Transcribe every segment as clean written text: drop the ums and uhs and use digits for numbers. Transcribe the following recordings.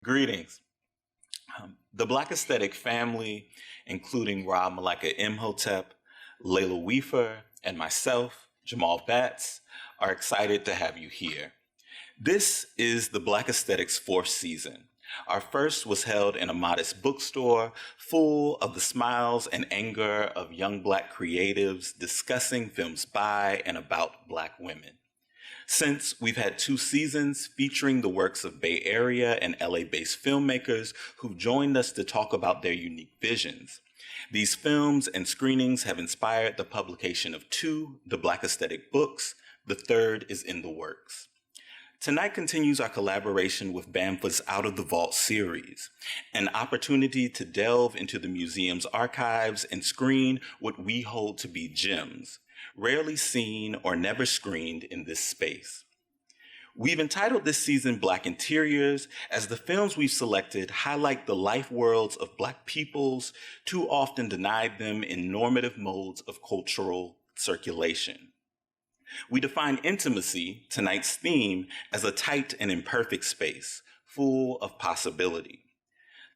Greetings. The Black Aesthetic family, including Rob Malika Imhotep, Leila Weefur, and myself, Jamal, Bess, are excited to have you here. This is the Black Aesthetic's 4th season. Our first was held in a modest bookstore full of the smiles and anger of young Black creatives discussing films by and about Black women. Since, we've had 2 seasons featuring the works of Bay Area and LA-based filmmakers who've joined us to talk about their unique visions. These films and screenings have inspired the publication of 2 The Black Aesthetic books. The 3rd is in the works. Tonight continues our collaboration with BAMFA's Out of the Vault series, an opportunity to delve into the museum's archives and screen what we hold to be gems, rarely seen or never screened in this space. We've entitled this season Black Interiors, as the films we've selected highlight the life worlds of Black peoples, too often denied them in normative modes of cultural circulation. We define intimacy, tonight's theme, as a tight and imperfect space, full of possibility.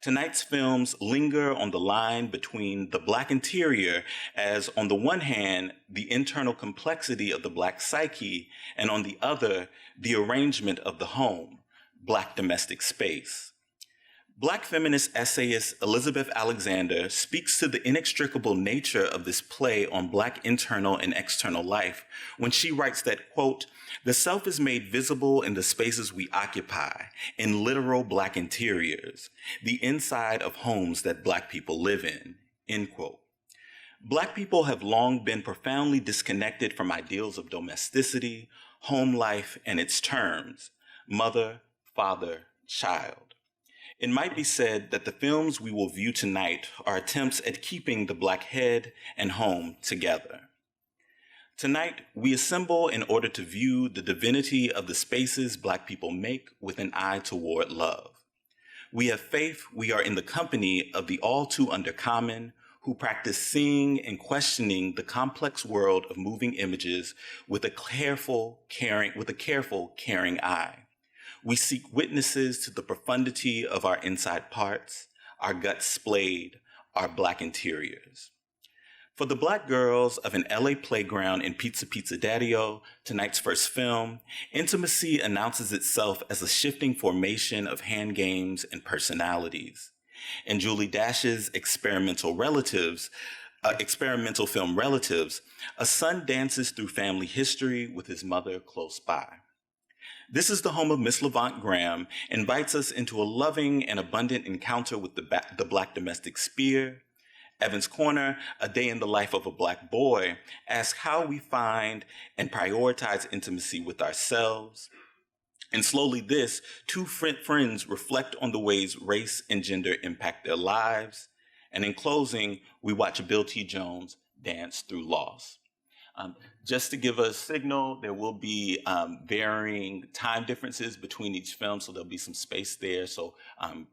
Tonight's films linger on the line between the Black interior as, on the one hand, the internal complexity of the Black psyche, and on the other, the arrangement of the home, Black domestic space. Black feminist essayist Elizabeth Alexander speaks to the inextricable nature of this play on Black internal and external life when she writes that, quote, "The self is made visible in the spaces we occupy, in literal Black interiors, the inside of homes that Black people live in," end quote. Black people have long been profoundly disconnected from ideals of domesticity, home life, and its terms, mother, father, child. It might be said that the films we will view tonight are attempts at keeping the Black head and home together. Tonight, we assemble in order to view the divinity of the spaces Black people make with an eye toward love. We have faith we are in the company of the all too undercommon, who practice seeing and questioning the complex world of moving images with a careful, caring eye. We seek witnesses to the profundity of our inside parts, our guts splayed, our Black interiors. For the Black girls of an LA playground in Pizza Pizza Daddy-O, tonight's first film, intimacy announces itself as a shifting formation of hand games and personalities. In Julie Dash's experimental film Relatives, a son dances through family history with his mother close by. This is the home of Miss Levant Graham, invites us into a loving and abundant encounter with the Black domestic sphere. Evan's Corner, A Day in the Life of a Black Boy, asks how we find and prioritize intimacy with ourselves. And Slowly This, 2 friends reflect on the ways race and gender impact their lives. And in closing, we watch Bill T. Jones dance through loss. Just to give a signal, there will be varying time differences between each film, so there'll be some space there, so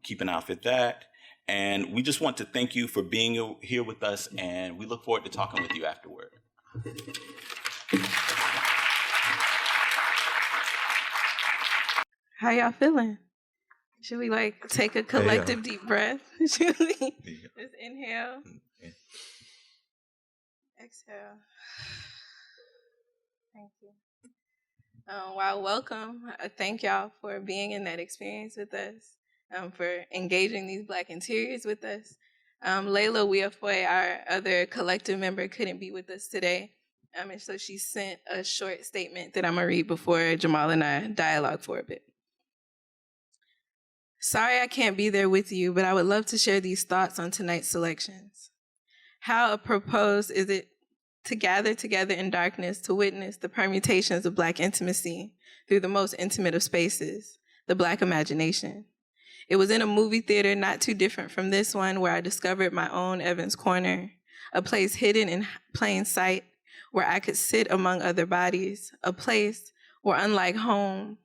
keep an eye out for that. And we just want to thank you for being here with us, and we look forward to talking with you afterward. How y'all feeling? Should we take a collective deep breath? Should we just inhale? Exhale. Thank you. Wow, welcome. Thank y'all for being in that experience with us, for engaging these Black interiors with us. Leila Weefur, our other collective member, couldn't be with us today, and so she sent a short statement that I'm going to read before Jamal and I dialogue for a bit. Sorry I can't be there with you, but I would love to share these thoughts on tonight's selections. How apropos is it to gather together in darkness to witness the permutations of Black intimacy through the most intimate of spaces, the Black imagination. It was in a movie theater not too different from this one where I discovered my own Evan's Corner, a place hidden in plain sight where I could sit among other bodies, a place where, unlike home,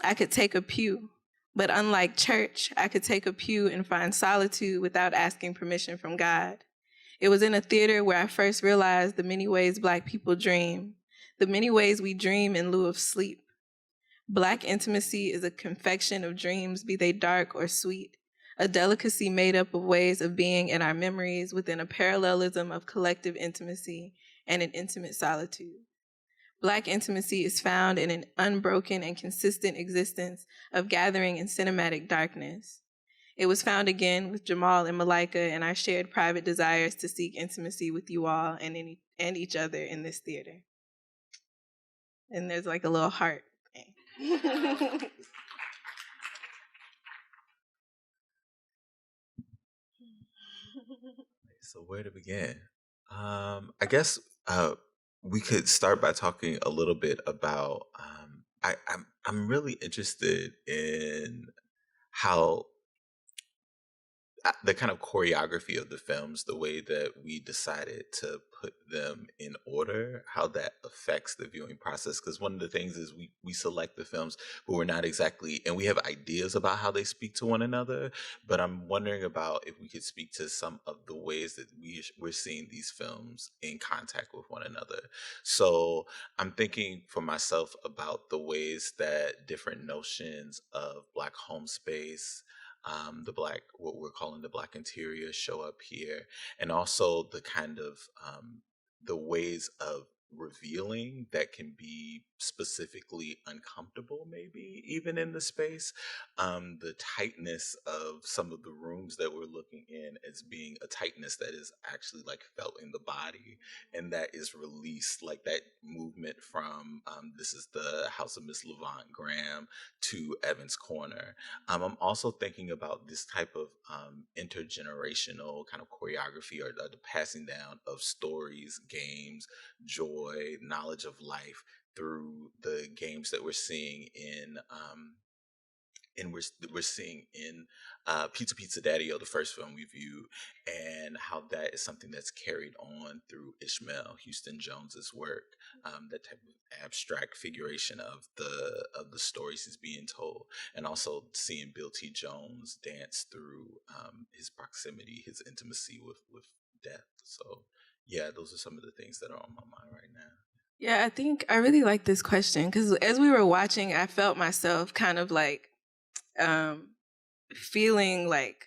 I could take a pew, but unlike church, I could take a pew and find solitude without asking permission from God. It was in a theater where I first realized the many ways Black people dream, the many ways we dream in lieu of sleep. Black intimacy is a confection of dreams, be they dark or sweet, a delicacy made up of ways of being in our memories within a parallelism of collective intimacy and an intimate solitude. Black intimacy is found in an unbroken and consistent existence of gathering in cinematic darkness. It was found again with Jamal and Malika and our shared private desires to seek intimacy with you all and each other in this theater. And there's like a little heart thing. So where to begin? I guess we could start by talking a little bit about. I'm really interested in how the kind of choreography of the films, the way that we decided to put them in order, how that affects the viewing process. Because one of the things is we select the films, but we're not exactly, and we have ideas about how they speak to one another. But I'm wondering about if we could speak to some of the ways that we're seeing these films in contact with one another. So I'm thinking for myself about the ways that different notions of Black home space, the Black, what we're calling the Black interior, show up here, and also the kind of the ways of revealing that can be specifically uncomfortable, maybe even in the space. The tightness of some of the rooms that we're looking in as being a tightness that is actually like felt in the body, and that is released, like that movement from this is the house of Miss Levant Graham to Evans Corner. I'm also thinking about this type of intergenerational kind of choreography, or the passing down of stories, games, joy, knowledge of life through the games that we're seeing in we're seeing in Pizza Daddy-O, the first film we viewed, and how that is something that's carried on through Ishmael Houston Jones's work. That type of abstract figuration of the stories he's being told, and also seeing Bill T. Jones dance through his proximity, his intimacy with death. So yeah, those are some of the things that are on my mind right now. Yeah, I think I really like this question because as we were watching, I felt myself kind of like feeling like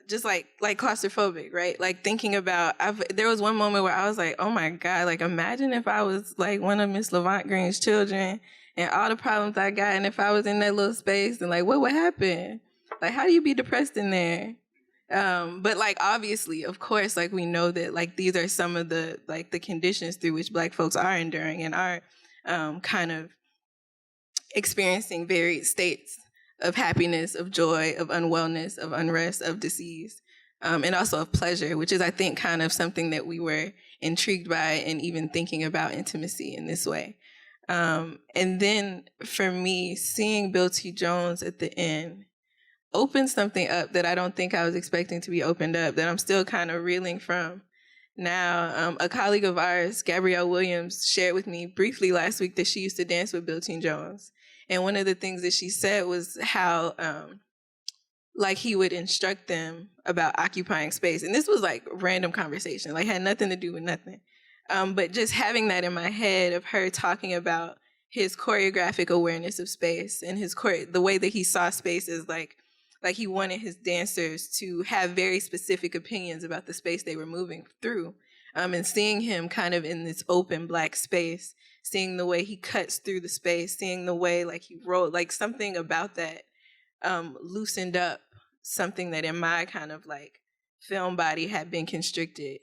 just like claustrophobic, right? Like thinking about, there was one moment where I was like, oh my God, like imagine if I was like one of Miss Levant Green's children and all the problems I got, and if I was in that little space, and like what would happen? Like how do you be depressed in there? But like obviously, of course, like we know that like these are some of the like the conditions through which Black folks are enduring and are kind of experiencing varied states of happiness, of joy, of unwellness, of unrest, of disease, and also of pleasure, which is, I think, kind of something that we were intrigued by and even thinking about intimacy in this way. And then for me, seeing Bill T. Jones at the end opened something up that I don't think I was expecting to be opened up, that I'm still kind of reeling from. Now, a colleague of ours, Gabrielle Williams, shared with me briefly last week that she used to dance with Bill T. Jones. And one of the things that she said was how like he would instruct them about occupying space. And this was like random conversation, like had nothing to do with nothing. But just having that in my head of her talking about his choreographic awareness of space and the way that he saw space is like he wanted his dancers to have very specific opinions about the space they were moving through. And seeing him kind of in this open Black space, seeing the way he cuts through the space, seeing the way like he rolled, like something about that loosened up something that in my kind of like film body had been constricted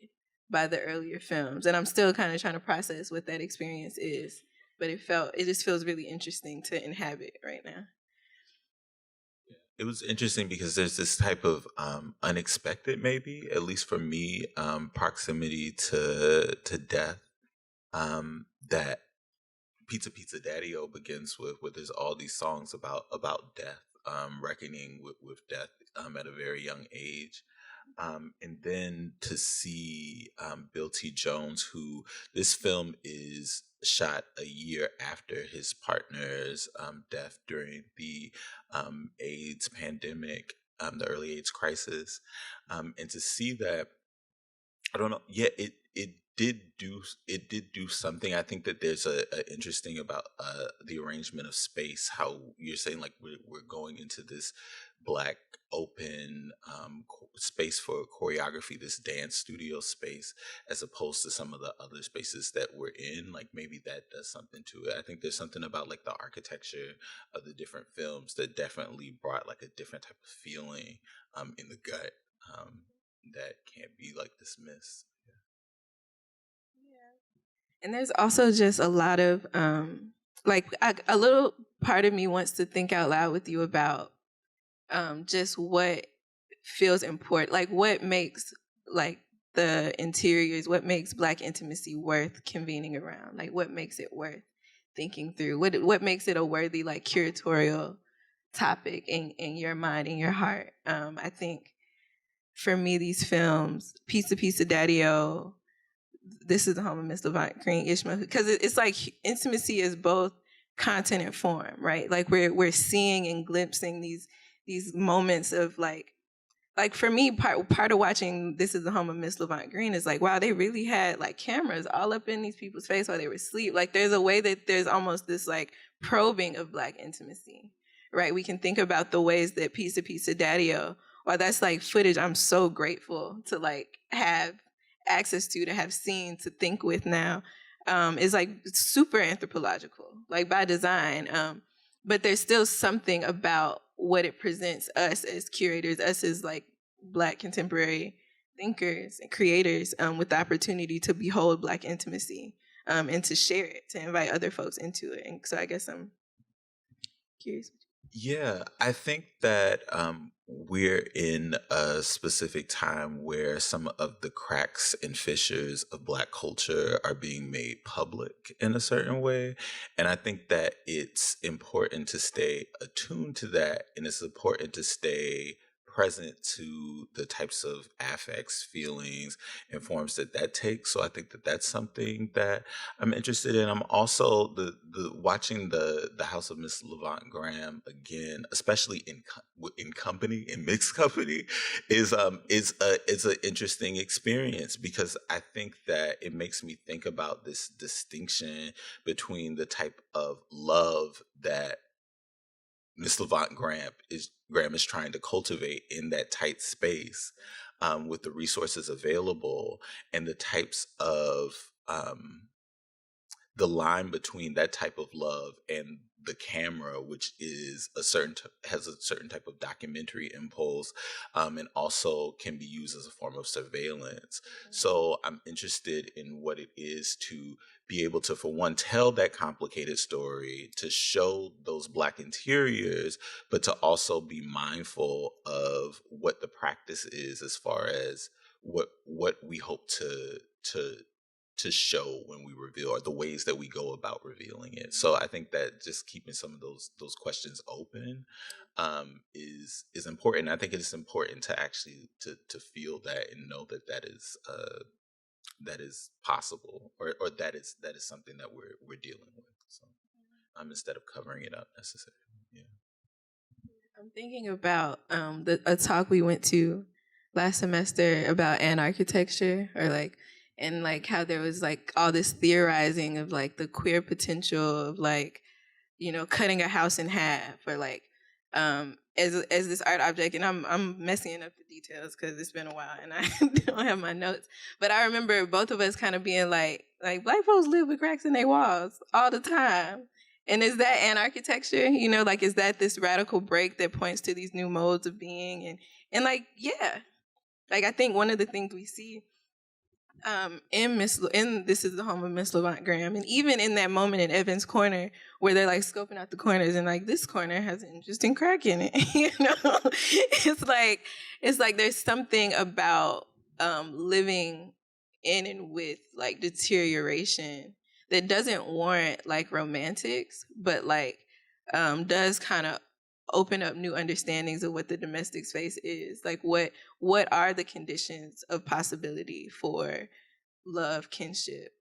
by the earlier films. And I'm still kind of trying to process what that experience is, but it just feels really interesting to inhabit right now. It was interesting because there's this type of unexpected, maybe at least for me, proximity to death that Pizza Daddy-O begins with, where there's all these songs about death, reckoning with death at a very young age. And then to see Bill T. Jones, who this film is shot a year after his partner's death during the AIDS pandemic, the early AIDS crisis, and to see that, I don't know, yeah, it did do something. I think that there's a interesting about the arrangement of space. How you're saying like we're going into this black open space for choreography, this dance studio space, as opposed to some of the other spaces that we're in. Like maybe that does something to it. I think there's something about like the architecture of the different films that definitely brought like a different type of feeling in the gut that can't be like dismissed. And there's also just a lot of a little part of me wants to think out loud with you about just what feels important, like what makes like the interiors, what makes Black intimacy worth convening around, like what makes it worth thinking through, what makes it a worthy like curatorial topic in your mind, in your heart. I think for me, these films, Pizza Pizza Daddy-O, This Is the Home of Miss Levant Graham, Ishmael, because it's like intimacy is both content and form, right? Like we're seeing and glimpsing these moments of like for me, part of watching This Is the Home of Miss Levant Green is like, wow, they really had like cameras all up in these people's face while they were asleep. Like there's a way that there's almost this like probing of Black intimacy, right? We can think about the ways that Pizza Pizza Daddy-O, while that's like footage I'm so grateful to like have access to have seen, to think with now, is like super anthropological, like by design. But there's still something about what it presents us as curators, us as like Black contemporary thinkers and creators, with the opportunity to behold Black intimacy and to share it, to invite other folks into it. And so I guess I'm curious. Yeah, I think that we're in a specific time where some of the cracks and fissures of Black culture are being made public in a certain way. And I think that it's important to stay attuned to that, and it's important to stay present to the types of affects, feelings, and forms that takes. So I think that that's something that I'm interested in. I'm also the watching the House of Miss Levant Graham again, especially in company, in mixed company, is an interesting experience, because I think that it makes me think about this distinction between the type of love that Miss Levant Graham is trying to cultivate in that tight space, with the resources available, and the types of the line between that type of love and the camera, which is has a certain type of documentary impulse, and also can be used as a form of surveillance. So I'm interested in what it is to be able to, for one, tell that complicated story, to show those Black interiors, but to also be mindful of what the practice is as far as what we hope to show when we reveal, or the ways that we go about revealing it. So I think that just keeping some of those questions open is important. I think it's important to actually to feel that and know that is possible, or that is something that we're dealing with. So instead of covering it up necessarily. Yeah. I'm thinking about a talk we went to last semester about anarchitecture, or like, and like how there was like all this theorizing of like the queer potential of like, you know, cutting a house in half, or like as this art object. And I'm messing up the details because it's been a while and I don't have my notes. But I remember both of us kind of being like Black folks live with cracks in their walls all the time. And is that anarchitecture? You know, like, is that this radical break that points to these new modes of being? And like, yeah, like I think one of the things we see in This Is the Home of Miss Levant Graham, and even in that moment in Evan's corner where they're like scoping out the corners and like, this corner has an interesting crack in it. You know, it's like there's something about living in and with like deterioration that doesn't warrant like romantics, but like does kind of open up new understandings of what the domestic space is. Like what are the conditions of possibility for love, kinship,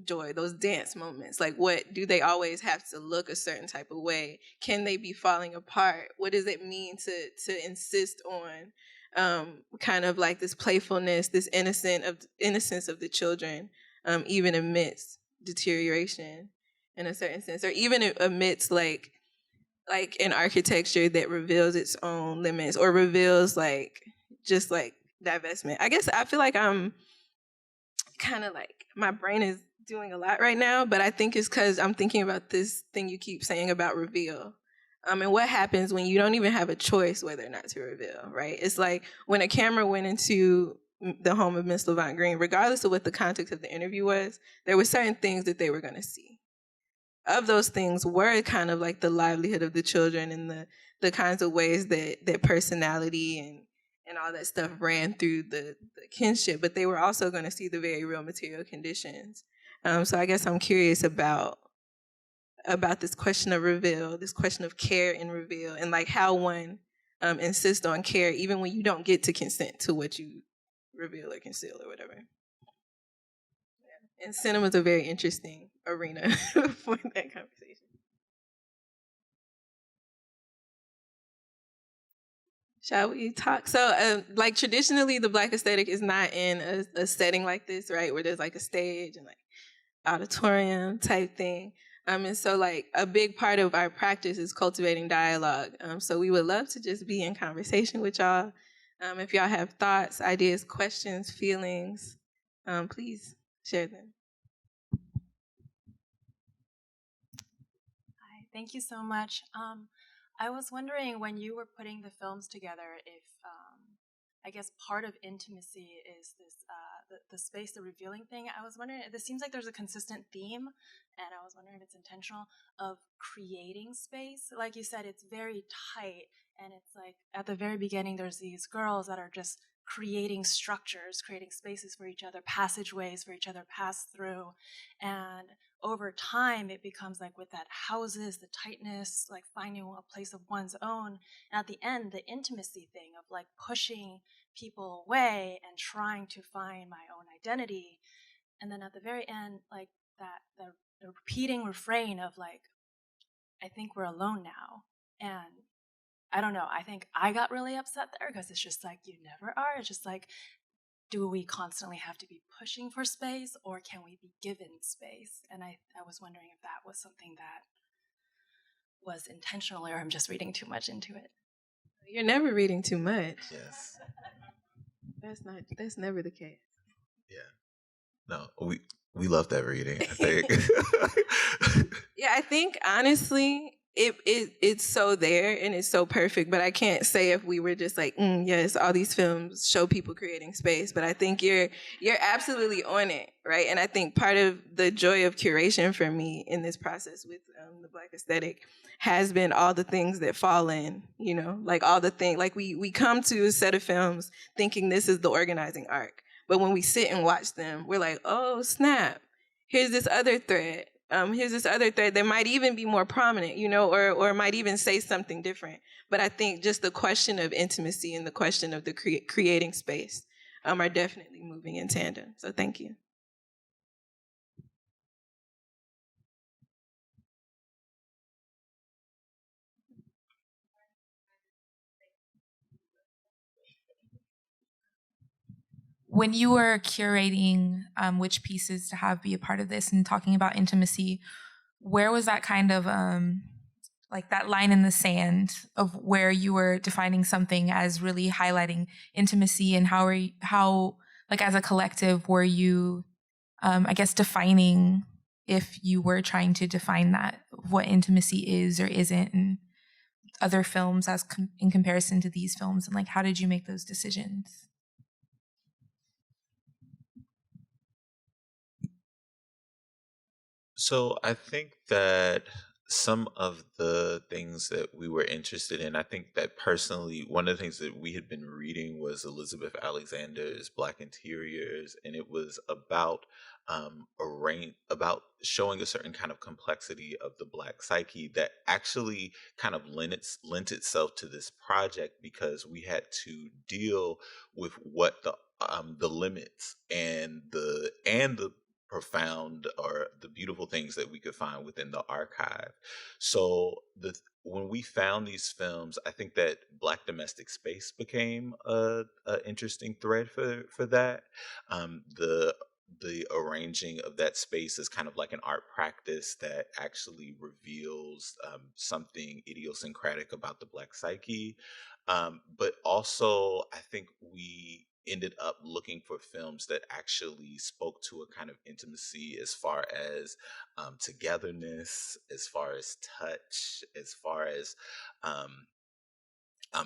joy, those dance moments? Like, what do they always have to look a certain type of way? Can they be falling apart? What does it mean to insist on kind of like this playfulness, this innocence of the children, even amidst deterioration in a certain sense, or even amidst like an architecture that reveals its own limits or reveals like just like divestment? I guess I feel like I'm kind of like, my brain is doing a lot right now, but I think it's because I'm thinking about this thing you keep saying about reveal. And what happens when you don't even have a choice whether or not to reveal, right? It's like when a camera went into the home of Miss Levant Graham, regardless of what the context of the interview was, there were certain things that they were going to see. Of those things were kind of like the livelihood of the children and the kinds of ways that personality and all that stuff ran through the kinship, but they were also going to see the very real material conditions. So I guess I'm curious about this question of reveal, this question of care and reveal, and like how one insists on care even when you don't get to consent to what you reveal or conceal or whatever. And cinema is a very interesting arena for that conversation. Shall we talk? So, like traditionally, the Black aesthetic is not in a setting like this, right, where there's like a stage and like auditorium type thing. And so, like, a big part of our practice is cultivating dialogue. So we would love to just be in conversation with y'all. If y'all have thoughts, ideas, questions, feelings, please share them. Hi, thank you so much. I was wondering, when you were putting the films together, if I guess part of intimacy is this the space, the revealing thing. I was wondering, this seems like there's a consistent theme, and I was wondering if it's intentional, of creating space. Like you said, it's very tight, and it's like at the very beginning there's these girls that are just creating structures, creating spaces for each other, passageways for each other pass through, and over time it becomes like with that houses, the tightness, like finding a place of one's own, and at the end the intimacy thing of like pushing people away and trying to find my own identity, and then at the very end, like that the repeating refrain of like, I think we're alone now. And I don't know, I think I got really upset there because it's just like, you never are. It's just like, do we constantly have to be pushing for space, or can we be given space? And I was wondering if that was something that was intentional, or I'm just reading too much into it. You're never reading too much. Yes. That's never the case. Yeah. No, we love that reading, I think. Yeah, I think honestly, it's so there and it's so perfect, but I can't say if we were just like, yes, all these films show people creating space, but I think you're absolutely on it, right? And I think part of the joy of curation for me in this process with the Black aesthetic has been all the things that fall in, you know, like all the things, like we come to a set of films thinking this is the organizing arc, but when we sit and watch them, we're like, oh snap, here's this other thread. Here's this other thread that might even be more prominent, you know, or might even say something different. But I think just the question of intimacy and the question of the creating space are definitely moving in tandem. So thank you. When you were curating which pieces to have be a part of this and talking about intimacy, where was that kind of like that line in the sand of where you were defining something as really highlighting intimacy, and how like as a collective were you I guess defining, if you were trying to define that, what intimacy is or isn't, and other films as in comparison to these films, and like how did you make those decisions? So I think that some of the things that we were interested in, I think that personally, one of the things that we had been reading was Elizabeth Alexander's Black Interiors, and it was about about showing a certain kind of complexity of the Black psyche that actually kind of lent itself to this project, because we had to deal with what the limits and the profound or the beautiful things that we could find within the archive. So when we found these films, I think that Black domestic space became a interesting thread for that. The arranging of that space is kind of like an art practice that actually reveals something idiosyncratic about the Black psyche. But also, I think we ended up looking for films that actually spoke to a kind of intimacy as far as togetherness, as far as touch, as far as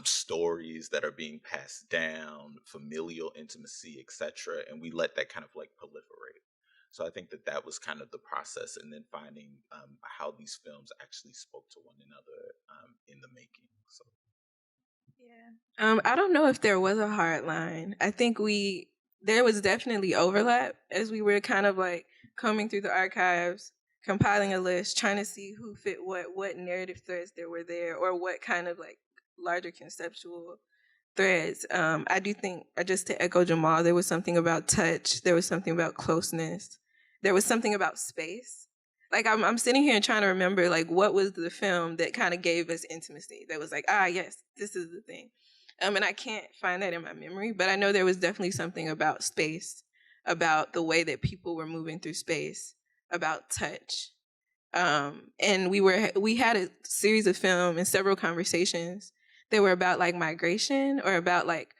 stories that are being passed down, familial intimacy, etc. And we let that kind of like proliferate. So I think that was kind of the process, and then finding how these films actually spoke to one another in the making. So. Yeah. I don't know if there was a hard line. I think there was definitely overlap as we were kind of like combing through the archives, compiling a list, trying to see who fit what narrative threads there were there, or what kind of like larger conceptual threads. I do think, just to echo Jamal, there was something about touch, there was something about closeness, there was something about space. Like I'm sitting here and trying to remember like what was the film that kind of gave us intimacy, that was like, yes, this is the thing. And I can't find that in my memory, but I know there was definitely something about space, about the way that people were moving through space, about touch. And we had a series of film and several conversations that were about like migration, or about like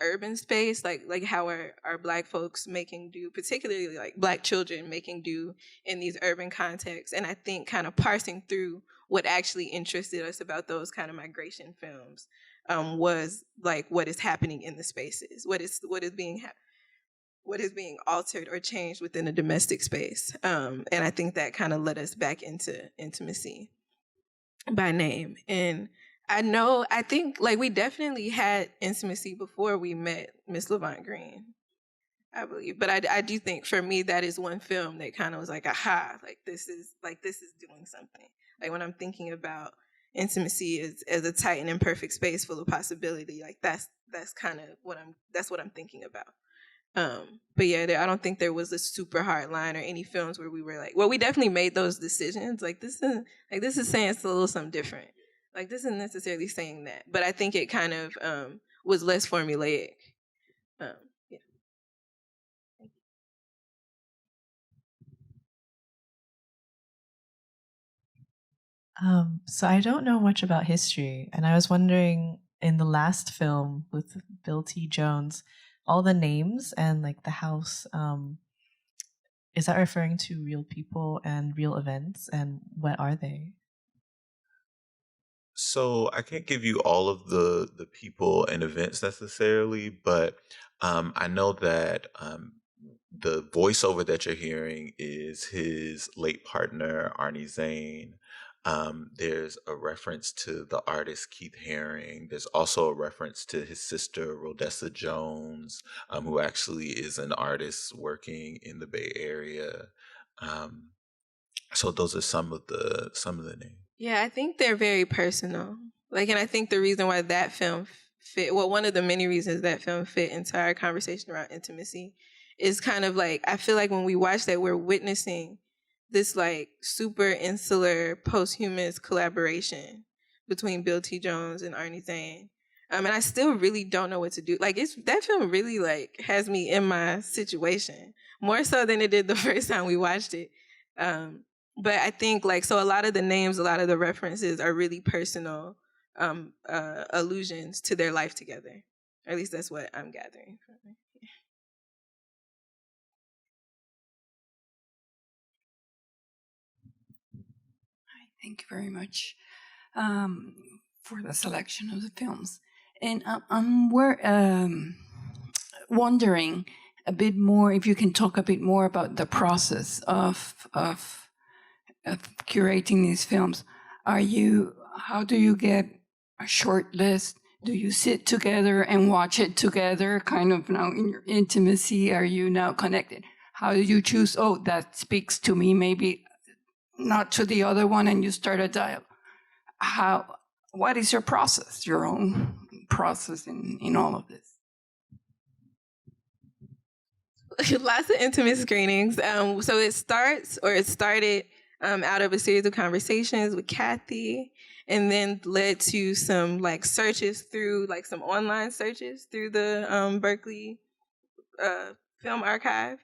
urban space, like how are Black folks making do, particularly like Black children making do in these urban contexts. And I think kind of parsing through what actually interested us about those kind of migration films was like what is happening in the spaces, what is being altered or changed within a domestic space. And I think that kind of led us back into intimacy by name. And I think like we definitely had intimacy before we met Miss Levant Graham, I believe. But I do think for me that is one film that kind of was like, aha, like this is doing something. Like when I'm thinking about intimacy as a tight and imperfect space full of possibility, like that's kind of what I'm thinking about. But yeah, I don't think there was a super hard line or any films where we were like, well, we definitely made those decisions. Like this is saying it's a little something different. Like this isn't necessarily saying that, but I think it kind of was less formulaic. Yeah. So I don't know much about history, and I was wondering, in the last film with Bill T. Jones, all the names and like the house, is that referring to real people and real events, and what are they? So I can't give you all of the people and events necessarily, but I know that the voiceover that you're hearing is his late partner Arnie Zane. There's a reference to the artist Keith Haring. There's also a reference to his sister Rhodessa Jones, who actually is an artist working in the Bay Area. So those are some of the names. Yeah, I think they're very personal. Like, and I think the reason why that film fit, well, one of the many reasons that film fit into our conversation around intimacy is kind of like, I feel like when we watch that, we're witnessing this like super insular posthumous collaboration between Bill T. Jones and Arnie Zane. And I still really don't know what to do. Like that film really like has me in my situation more so than it did the first time we watched it. But I think like, so a lot of the names, a lot of the references are really personal allusions to their life together. Or at least that's what I'm gathering from it. Thank you very much for the selection of the films. And we're wondering a bit more, if you can talk a bit more about the process of curating these films. How do you get a short list? Do you sit together and watch it together, kind of now in your intimacy? Are you now connected? How do you choose, that speaks to me, maybe not to the other one, and you start a dialogue? What is your process, your own process in all of this? lots of intimate screenings. So it started out of a series of conversations with Kathy, and then led to some like searches through like some online searches through the Berkeley Film Archive.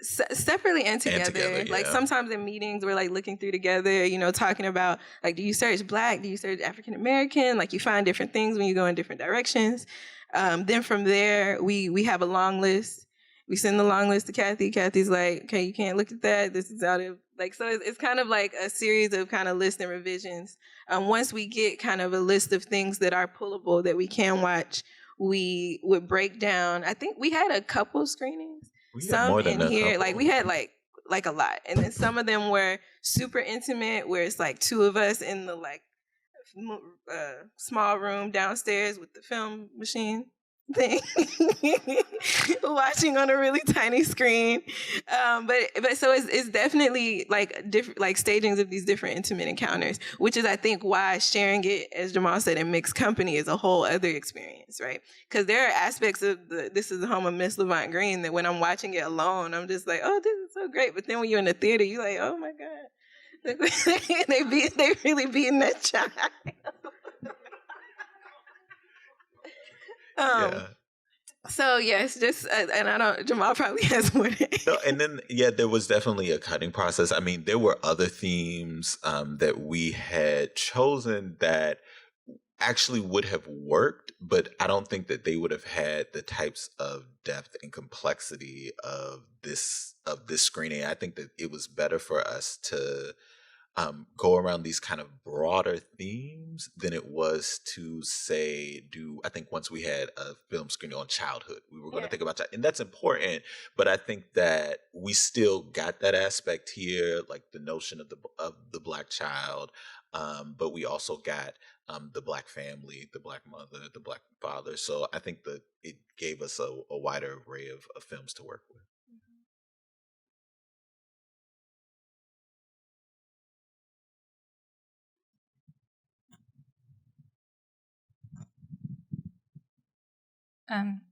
Separately and together. Like sometimes in meetings we're like looking through together, you know, talking about like, do you search Black? Do you search African American? Like you find different things when you go in different directions. Then from there we have a long list. We send the long list to Kathy. Kathy's like, okay, you can't look at that. This is out of like, so it's kind of like a series of kind of lists and revisions. Once we get kind of a list of things that are pullable that we can watch, we would break down. I think we had a couple screenings. Some in here, like we had like a lot, and then some of them were super intimate, where it's like two of us in the like small room downstairs with the film machine thing, watching on a really tiny screen. But so it's definitely like different, like stagings of these different intimate encounters, which is I think why sharing it, as Jamal said, in mixed company is a whole other experience, right? Because there are aspects of This Is the Home of Miss Levant Graham that when I'm watching it alone, I'm just like, oh, this is so great. But then when you're in the theater, you're like, oh my God, they really beating that child. So yes, just and I don't. Jamal probably has more. No, and then there was definitely a cutting process. I mean, there were other themes that we had chosen that actually would have worked, but I don't think that they would have had the types of depth and complexity of this screening. I think that it was better for us to go around these kind of broader themes than it was to say I think once we had a film screening on childhood, we were going to think about and that's important, but I think that we still got that aspect here, like the notion of the Black child, but we also got the Black family, the Black mother, the Black father. So I think that it gave us a wider array of films to work with.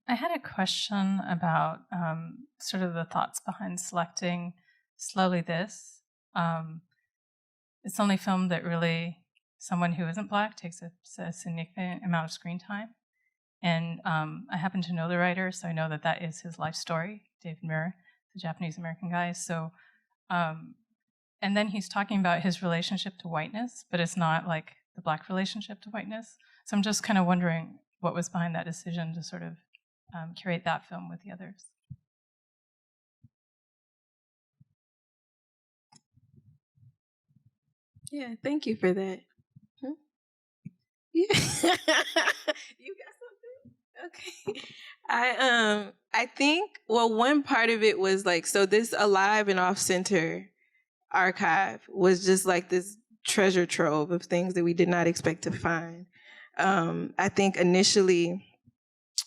I had a question about sort of the thoughts behind selecting Slowly This. It's the only film that really someone who isn't Black takes a significant amount of screen time. And I happen to know the writer, so I know that is his life story, David Muir, the Japanese-American guy. So, and then he's talking about his relationship to whiteness, but it's not like the Black relationship to whiteness. So I'm just kind of wondering what was behind that decision to sort of curate that film with the others. Yeah, thank you for that. Yeah. You got something? Okay. I think, well, one part of it was like, so this Alive and Off Center archive was just like this treasure trove of things that we did not expect to find. I think initially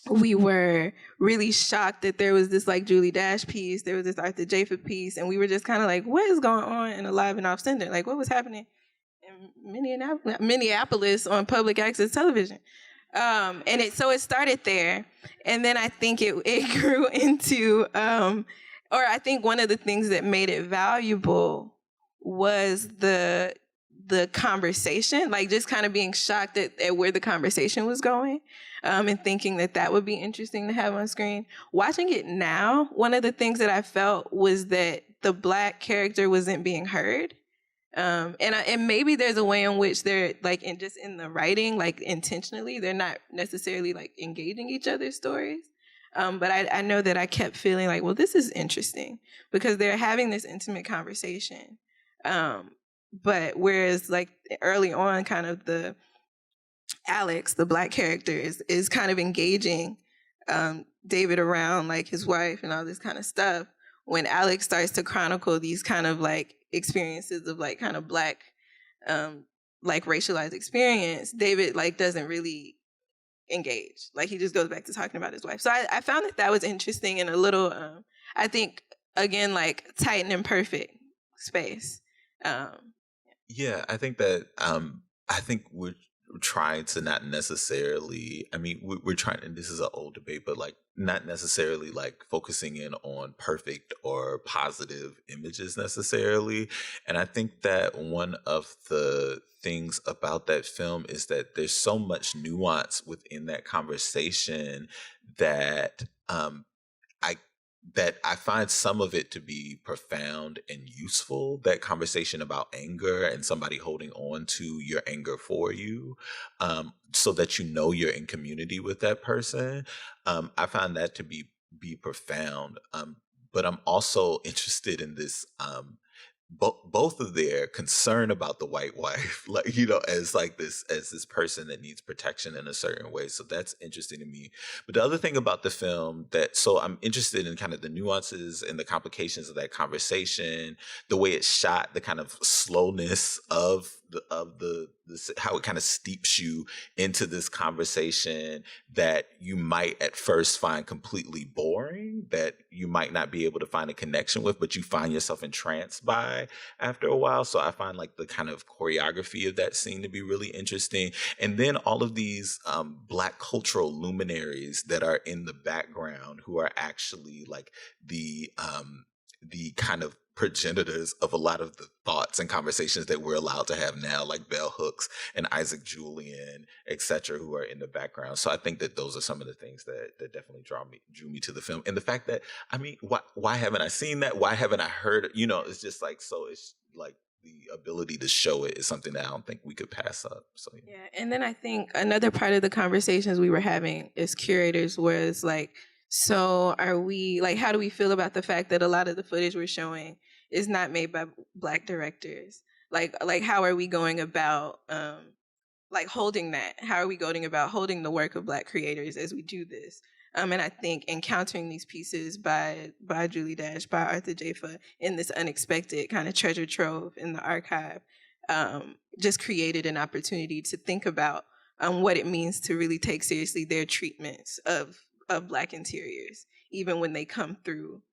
we were really shocked that there was this like Julie Dash piece, there was this Arthur Jafa piece, and we were just kind of like, what is going on in Alive and Off Center? Like, what was happening in Minneapolis on public access television? And it started there, and then I think it grew into, or I think one of the things that made it valuable was the conversation, like just kind of being shocked at where the conversation was going, and thinking that would be interesting to have on screen. Watching it now, one of the things that I felt was that the Black character wasn't being heard. And maybe there's a way in which they're like in the writing, like intentionally, they're not necessarily like engaging each other's stories. But I know that I kept feeling like, well, this is interesting because they're having this intimate conversation. But whereas like early on, kind of Alex, the Black character, is kind of engaging David around like his wife and all this kind of stuff. When Alex starts to chronicle these kind of like experiences of like kind of Black, like racialized experience, David like doesn't really engage. Like he just goes back to talking about his wife. So I found that was interesting and a little, I think, again, like tight and imperfect space. Yeah, I think that I think trying to not necessarily, I mean, we're trying, and this is an old debate, but like not necessarily like focusing in on perfect or positive images necessarily. And I think that one of the things about that film is that there's so much nuance within that conversation that I that I find some of it to be profound and useful. That conversation about anger and somebody holding on to your anger for you, so that you know you're in community with that person. I find that to be profound. But I'm also interested in this. Both of their concern about the white wife, like, you know, as this person that needs protection in a certain way. So that's interesting to me. But the other thing about the film so I'm interested in kind of the nuances and the complications of that conversation, the way it's shot, the kind of slowness of how it kind of steeps you into this conversation that you might at first find completely boring, that you might not be able to find a connection with, but you find yourself entranced by after a while. So I find like the kind of choreography of that scene to be really interesting. And then all of these Black cultural luminaries that are in the background who are actually like the kind of progenitors of a lot of the thoughts and conversations that we're allowed to have now, like Bell Hooks and Isaac Julian, etc., who are in the background. So I think that those are some of the things that definitely drew me to the film. And the fact that, I mean, why haven't I seen that? Why haven't I heard it? You know, it's just like, so it's like the ability to show it is something that I don't think we could pass up. So yeah. And then I think another part of the conversations we were having as curators was like, so are we, like, how do we feel about the fact that a lot of the footage we're showing is not made by Black directors? Like how are we going about like holding that? How are we going about holding the work of Black creators as we do this? And I think encountering these pieces by Julie Dash, by Arthur Jafa, in this unexpected kind of treasure trove in the archive, just created an opportunity to think about what it means to really take seriously their treatments of Black interiors, even when they come through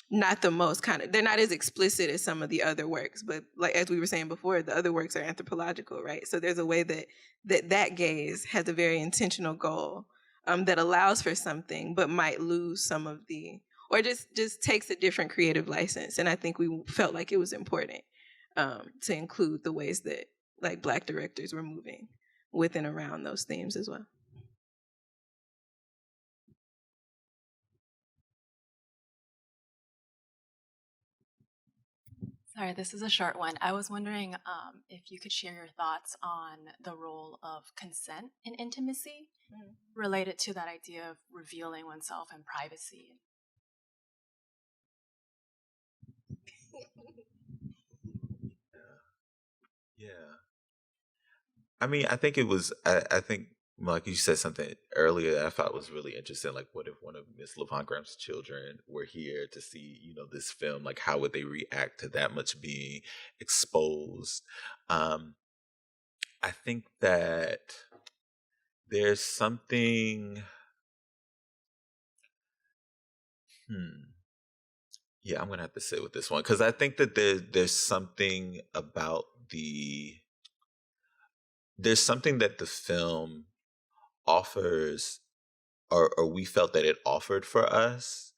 not the most kind of, they're not as explicit as some of the other works, but like as we were saying before, the other works are anthropological, right? So there's a way that gaze has a very intentional goal that allows for something, but might lose some of or just takes a different creative license. And I think we felt like it was important to include the ways that like Black directors were moving with and around those themes as well. Sorry, this is a short one. I was wondering if you could share your thoughts on the role of consent in intimacy related to that idea of revealing oneself in privacy. yeah. I mean, I think it was, I think, like you said something earlier that I thought was really interesting. Like, what if one of Miss Levant Graham's children were here to see, you know, this film? Like, how would they react to that much being exposed? I think that there's something. Yeah, I'm gonna have to sit with this one because I think that there's something about there's something that the film offers, or we felt that it offered for us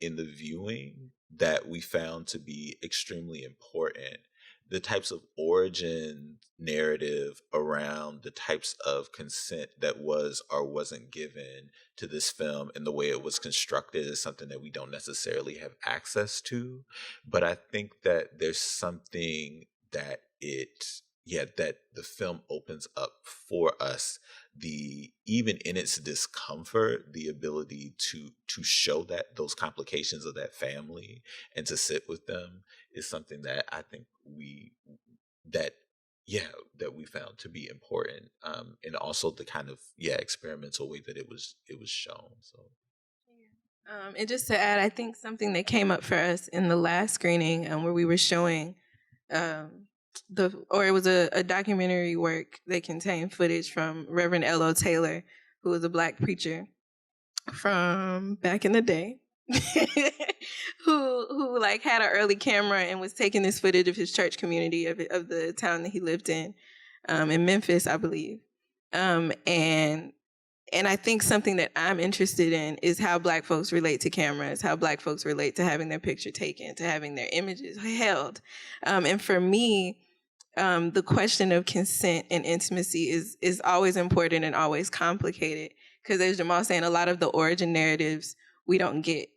in the viewing, that we found to be extremely important. The types of origin narrative around the types of consent that was or wasn't given to this film and the way it was constructed is something that we don't necessarily have access to. But I think that there's something that that the film opens up for us, even in its discomfort, the ability to show that those complications of that family and to sit with them is something that I think that we found to be important, and also the kind of experimental way that it was shown. So and just to add, I think something that came up for us in the last screening where we were showing it was a documentary work that contained footage from Reverend L.O. Taylor, who was a Black preacher from back in the day, who like had an early camera and was taking this footage of his church community of the town that he lived in. in Memphis, I believe. And I think something that I'm interested in is how Black folks relate to cameras, how Black folks relate to having their picture taken, to having their images held. And for me, the question of consent and intimacy is always important and always complicated. Because as Jamal saying, a lot of the origin narratives we don't get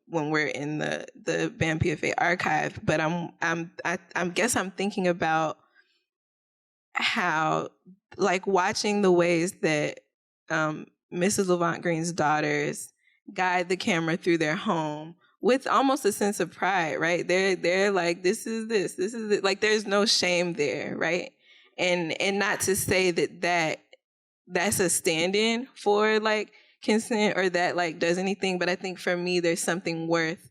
when we're in the BAM PFA archive. But I guess I'm thinking about how, like, watching the ways that Mrs. Levant Green's daughters guide the camera through their home with almost a sense of pride, right? They're like, this is it. Like, there's no shame there, right? And not to say that's a stand-in for like consent or that like does anything, but I think for me there's something worth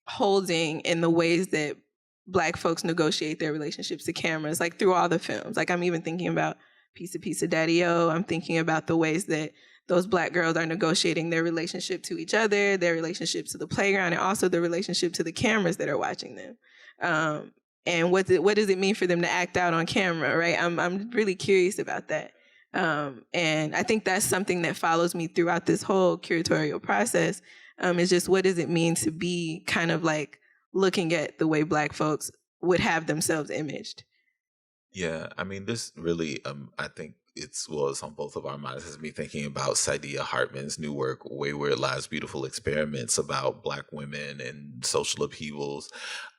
holding in the ways that Black folks negotiate their relationships to cameras, like through all the films. Like, I'm even thinking about Piece of Daddy-O. I'm thinking about the ways that those Black girls are negotiating their relationship to each other, their relationship to the playground, and also the relationship to the cameras that are watching them. And what does it mean for them to act out on camera, right? I'm really curious about that. And I think that's something that follows me throughout this whole curatorial process, is just what does it mean to be kind of like looking at the way Black folks would have themselves imaged. Yeah, I mean, this really, I think it's on both of our minds, has me thinking about Saidiya Hartman's new work, Wayward Lives, Beautiful Experiments, about Black women and social upheavals,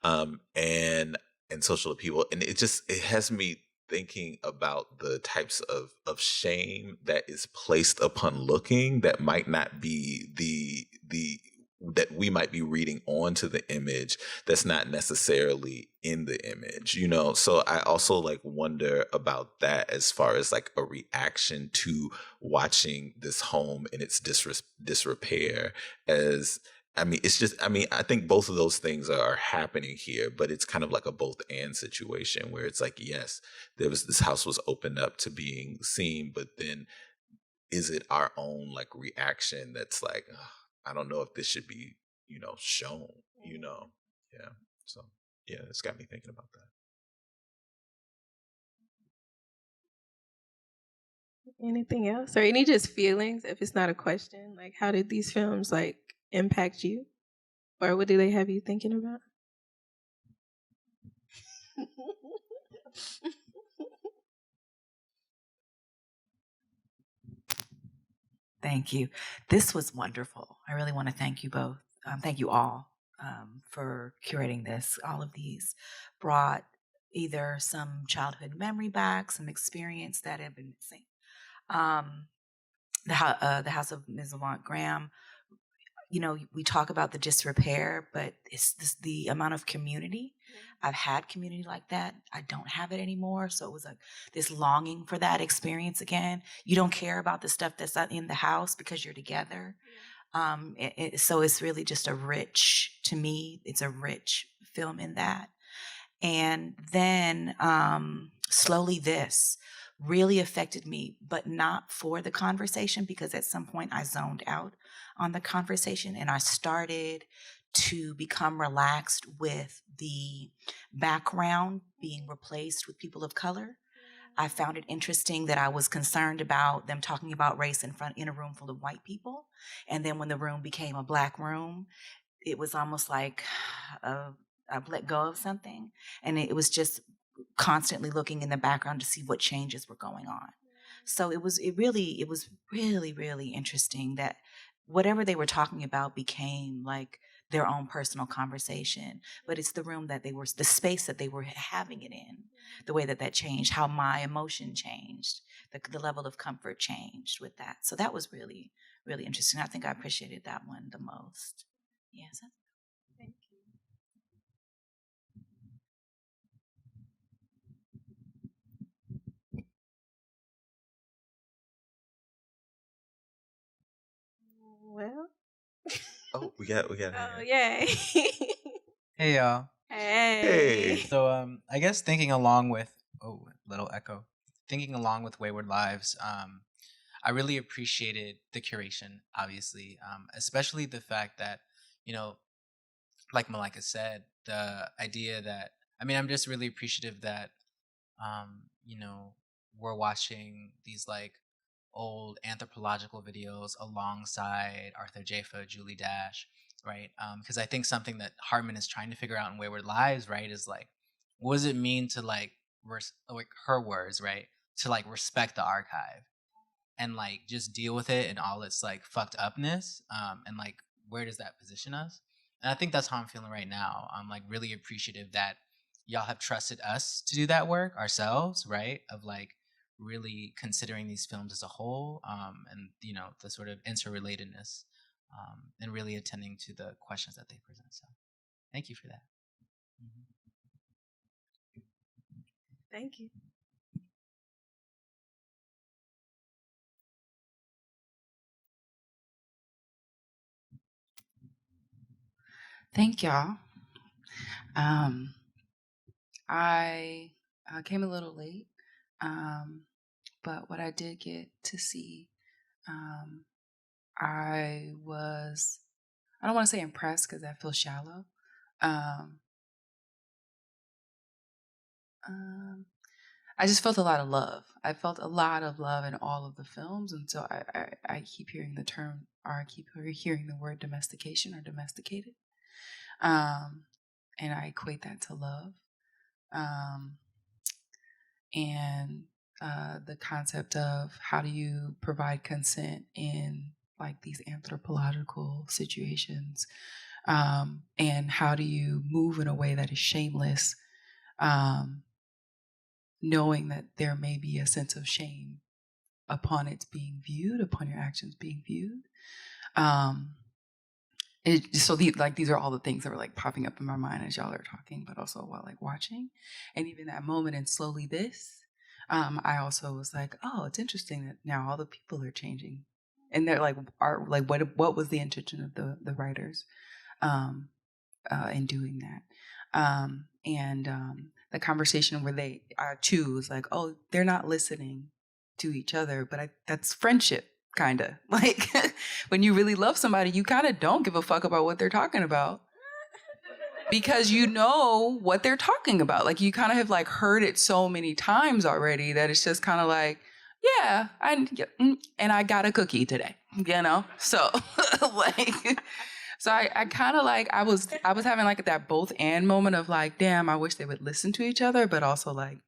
and social upheaval, and it has me thinking about the types of shame that is placed upon looking that might not be the that we might be reading onto the image that's not necessarily in the image, you know? So I also like wonder about that as far as like a reaction to watching this home in its disrepair. As I mean, it's just, I mean, I think both of those things are happening here, but it's kind of like a both and situation where it's like, yes, this house was opened up to being seen, but then is it our own like reaction that's like, "Ugh, I don't know if this should be, shown, you know?" Yeah. So, yeah, it's got me thinking about that. Anything else? Or any just feelings, if it's not a question? Like, how did these films like impact you? Or what do they have you thinking about? Thank you. This was wonderful. I really want to thank you both. Thank you all for curating this. All of these brought either some childhood memory back, some experience that had been missing. The House of Ms. Levant Graham, we talk about the disrepair, but it's the amount of community. I've had community like that. I don't have it anymore. So it was like this longing for that experience again. You don't care about the stuff that's not in the house because you're together. So it's really just to me, it's a rich film in that. And then slowly this really affected me, but not for the conversation, because at some point I zoned out on the conversation and I started to become relaxed with the background being replaced with people of color. I found it interesting that I was concerned about them talking about race in a room full of white people. And then when the room became a Black room, it was almost like I've let go of something. And it was just constantly looking in the background to see what changes were going on. So it was really, really interesting that whatever they were talking about became like their own personal conversation, but it's the space that they were having it in, the way that changed, how my emotion changed, the level of comfort changed with that. So that was really, really interesting. I think I appreciated that one the most. Yes. Thank you. Well. Oh, we got. Oh, yay. Hey, y'all. Hey. So, I guess thinking along with Wayward Lives, I really appreciated the curation, obviously, especially the fact that, like Malika said, the idea that, I'm just really appreciative that, we're watching these like old anthropological videos alongside Arthur Jafa, Julie Dash, right? Because I think something that Hartman is trying to figure out in Wayward Lives, right, is like, what does it mean to like her words, right, to like respect the archive and like just deal with it and all its like fucked upness, and like where does that position us? And I think that's how I'm feeling right now. I'm like really appreciative that y'all have trusted us to do that work ourselves, right? Of like really considering these films as a whole, and you know the sort of interrelatedness, and really attending to the questions that they present. So, thank you for that. Thank you. Thank y'all. I came a little late, but what I did get to see, I don't want to say impressed because that feels shallow. I just felt a lot of love. I felt a lot of love in all of the films, and so I keep hearing the term, or I keep hearing the word domestication or domesticated, and I equate that to love. And the concept of how do you provide consent in like these anthropological situations, and how do you move in a way that is shameless, knowing that there may be a sense of shame upon its being viewed, upon your actions being viewed. These are all the things that were like popping up in my mind as y'all are talking, but also while like watching. And even that moment in Slowly This, I also was like, oh, it's interesting that now all the people are changing. And they're like, what was the intention of the writers in doing that? The conversation where they too was like, oh, they're not listening to each other, but that's friendship. Kind of like when you really love somebody, you kind of don't give a fuck about what they're talking about because you know what they're talking about. Like you kind of have like heard it so many times already that it's just kind of like, yeah, and I got a cookie today, you know? So like, so I kind of like, I was having like that both and moment of like, damn, I wish they would listen to each other, but also like,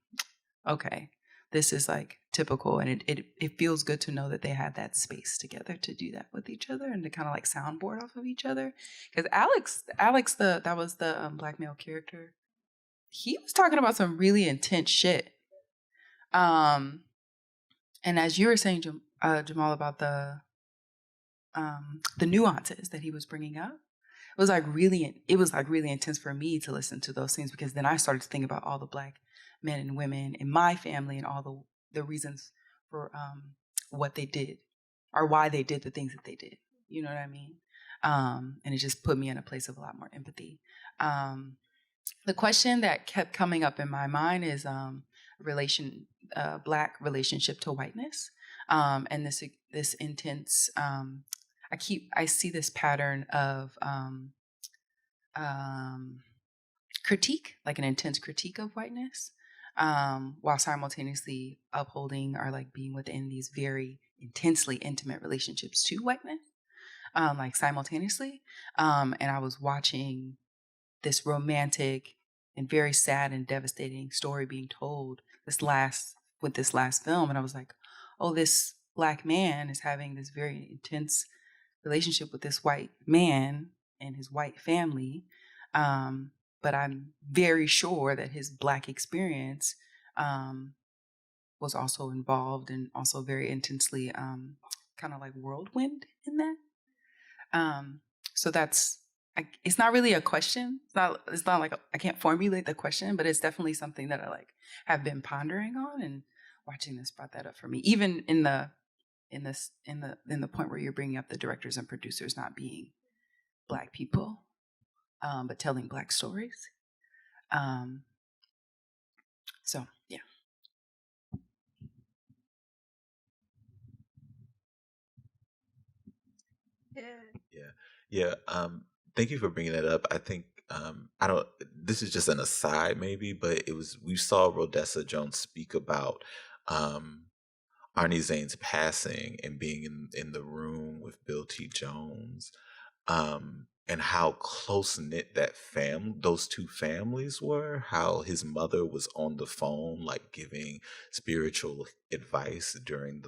okay, this is like typical, and it feels good to know that they had that space together to do that with each other and to kind of like soundboard off of each other. Because Alex, that was the black male character. He was talking about some really intense shit. And as you were saying, Jamal, about the nuances that he was bringing up, it was like really intense for me to listen to those things, because then I started to think about all the black men and women in my family and all the reasons for what they did or why they did the things that they did. You know what I mean? And it just put me in a place of a lot more empathy. The question that kept coming up in my mind is black relationship to whiteness, and this intense. I see this pattern of critique, like an intense critique of whiteness, while simultaneously upholding or like being within these very intensely intimate relationships to whiteness, like simultaneously. And I was watching this romantic and very sad and devastating story being told with this last film, and I was like, oh, this black man is having this very intense relationship with this white man and his white family. But I'm very sure that his black experience was also involved and also very intensely kind of like whirlwind in that. So it's not really a question. It's not like I can't formulate the question, but it's definitely something that I like have been pondering on, and watching this brought that up for me. Even in the point where you're bringing up the directors and producers not being black people, but telling black stories. So yeah. Yeah. Thank you for bringing that up. I think I don't. This is just an aside, maybe, but we saw Rhodessa Jones speak about Arnie Zane's passing and being in the room with Bill T. Jones, and how close knit those two families were. How his mother was on the phone, like giving spiritual advice during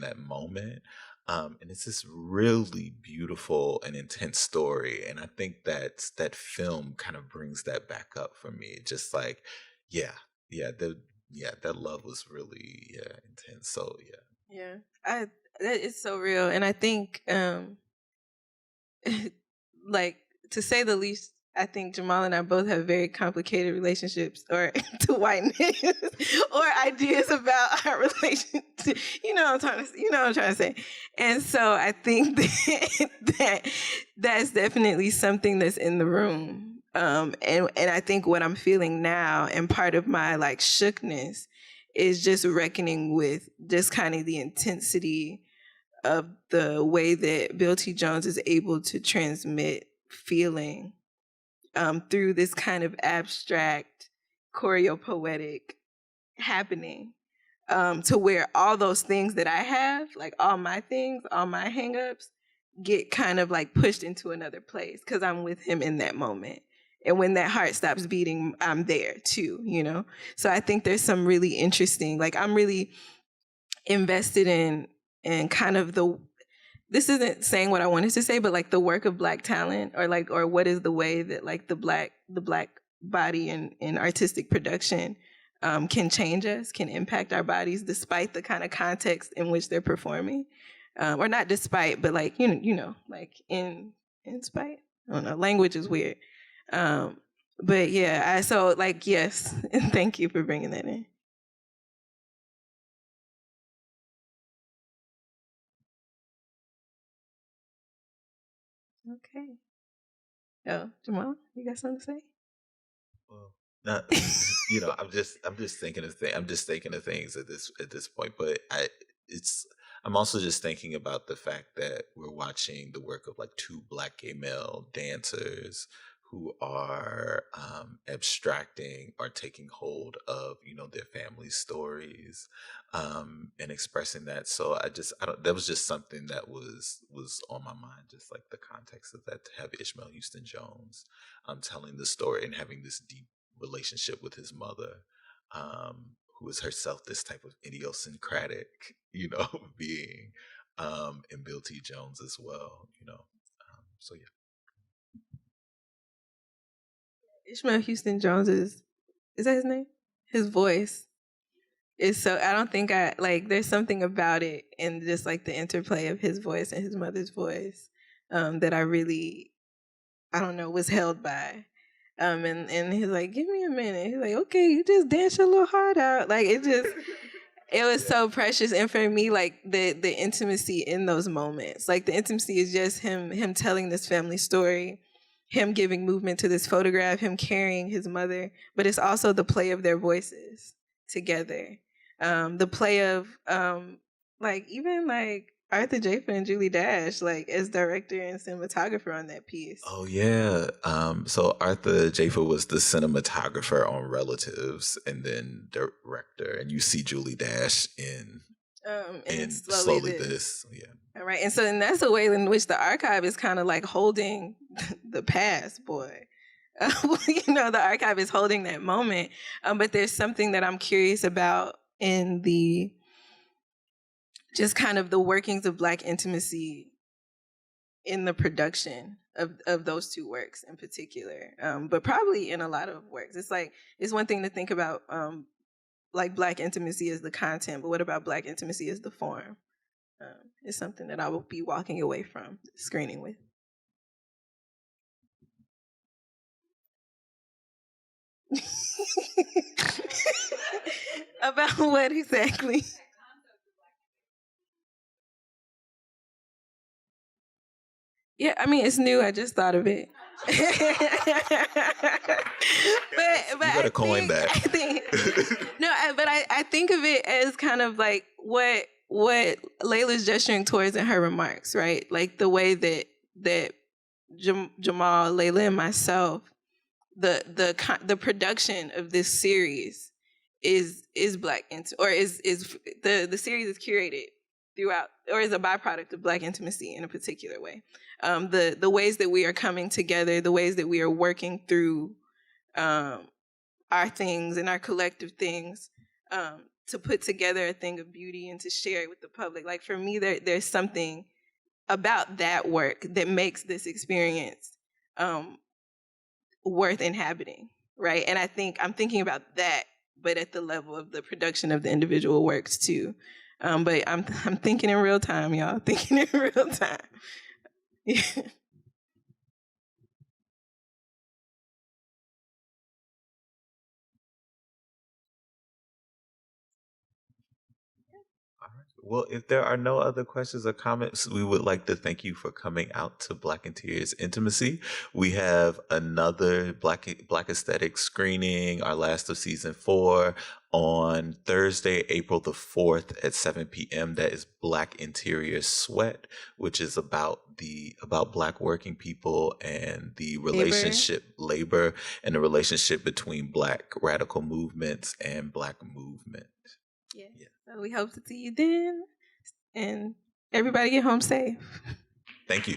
that moment. And it's this really beautiful and intense story, and I think that film kind of brings that back up for me. Just like, yeah, yeah, that love was really intense. So Yeah, it's so real, and I think, like, to say the least, I think Jamal and I both have very complicated relationships, or to whiteness, or ideas about our relationship. You know what I'm trying to say. And so I think that's definitely something that's in the room. And I think what I'm feeling now, and part of my like shookness, is just reckoning with just kind of the intensity of the way that Bill T. Jones is able to transmit feeling through this kind of abstract, choreopoetic happening, to where all those things that I have, like all my things, all my hangups, get kind of like pushed into another place because I'm with him in that moment. And when that heart stops beating, I'm there too, you know? So I think there's some really interesting, like I'm really invested in kind of this isn't saying what I wanted to say, but like the work of Black talent, or what is the way that like the black body in artistic production can change us, can impact our bodies despite the kind of context in which they're performing, or not despite, but like you know, like in spite. I don't know. Language is weird, but yeah. So like yes, and thank you for bringing that in. Okay. Oh, Jamal, you got something to say? Well, not, I'm just thinking of things at this point. But I'm also just thinking about the fact that we're watching the work of like two Black gay male dancers who are abstracting or taking hold of their family stories, and expressing that. So that was just something that was on my mind, just like the context of that, to have Ishmael Houston Jones telling the story and having this deep relationship with his mother, who is herself this type of idiosyncratic being, and Bill T. Jones as well. So yeah. Ishmael Houston Jones is that his name? His voice is so, I don't think there's something about it and just like the interplay of his voice and his mother's voice that I really, I don't know, was held by. And he's like, give me a minute. He's like, okay, you just dance your little heart out. Like it was so precious. And for me, like the intimacy in those moments, like the intimacy is just him telling this family story, him giving movement to this photograph, him carrying his mother, but it's also the play of their voices together. The play of even Arthur Jafa and Julie Dash, like as director and cinematographer on that piece. Oh yeah. So Arthur Jafa was the cinematographer on Relatives, and then director, and you see Julie Dash in Slowly This. Yeah. All right. And that's a way in which the archive is kind of like holding the past, boy. The archive is holding that moment. But there's something that I'm curious about in the just kind of the workings of Black intimacy in the production of those two works in particular, but probably in a lot of works. It's one thing to think about like Black intimacy as the content, but what about Black intimacy as the form? It's something that I will be walking away from screening with. About what exactly? Yeah, I mean, it's new. I just thought of it. but you gotta coin that. I think of it as kind of like what Leila's gesturing towards in her remarks, right? Like the way that Jamal, Leila, and myself, the production of this series is Black or is the series is curated throughout, or is a byproduct of Black intimacy in a particular way. The ways that we are coming together, the ways that we are working through our things and our collective things to put together a thing of beauty and to share it with the public. Like for me, there's something about that work that makes this experience worth inhabiting, right? And I think I'm thinking about that, but at the level of the production of the individual works too. But I'm thinking in real time, y'all. Thinking in real time. Yeah. Well, if there are no other questions or comments, we would like to thank you for coming out to Black Interiors Intimacy. We have another Black Aesthetic screening, our last of season 4, on Thursday, April the 4th at 7 p.m. That is Black Interior Sweat, which is about Black working people and the relationship, labor, and the relationship between Black radical movements and Black movement. Yeah. So we hope to see you then. And everybody get home safe. Thank you.